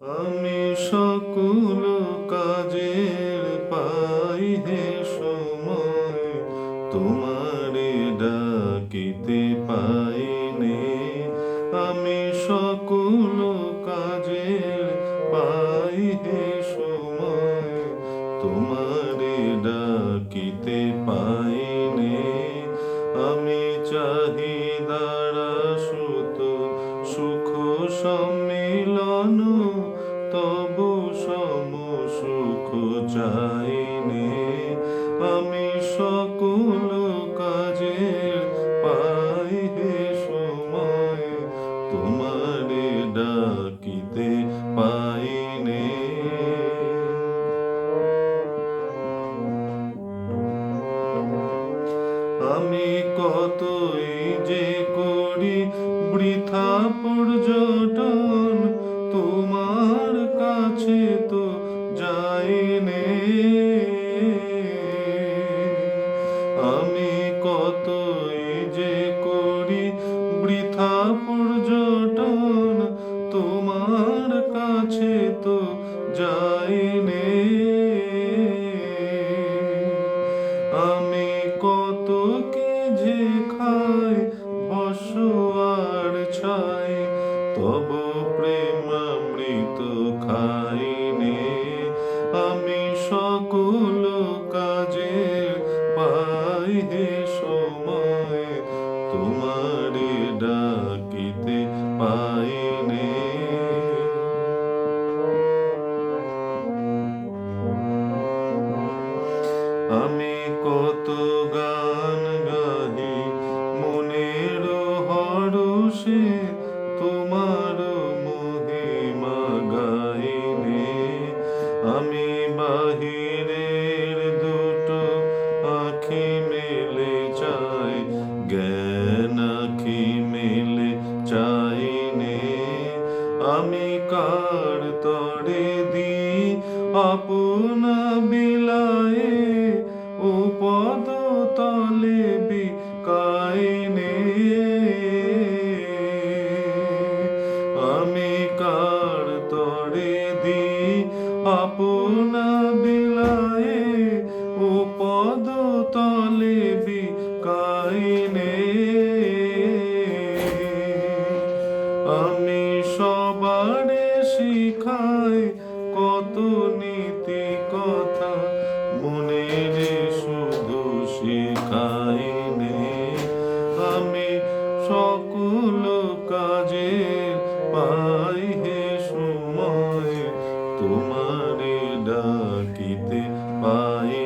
আমি সকল কাজের পাই হে সময়, তোমারে ডাকিতে পাইনে। আমি সকল কাজের পাই হে সময়, তোমারে ডাকিতে পাইনে। আমি চাহিদারা সুত সুখ সম্মিলন, তবু সম সুখ চাইনে। আমি সকল কাজের পাই হে সময়, তোমারে ডাকিতে পাইনে। আমি কতই যে করি বৃথা পর্যটন, তোমার কাছে তো যাইনে। আমি কতই যে করি বৃথা পর্যটন, তোমার কাছে তো যাইনে। আমি কত কি যে খাই ভস্য আর ছাই, তব প্রেমামৃত খাইনে। আমি সকল কাজের পাই হে সময়, তোমারে ডাকিতে পাইনে। আমি কত গান গাহি মনের হরষে, তোমার মহিমা গাইনে। আমি বাহিরের দুটো আখি মেলে চাই, জ্ঞান আখি মেলে চাইনে। আমি কার তরে দি আপনা বিলায়ে, ও পদ তলে বিকাইনে। আমি কার তরে দি আপনা বিলায়ে, ও পদ তলে বিকাইনে। আমি সবারে শিখাই কত নীতি কথা, মনের শুধু শিখাইনে। আমি সকল কাজের পাই হে সময়, তোমারে ডাকিতে পাই।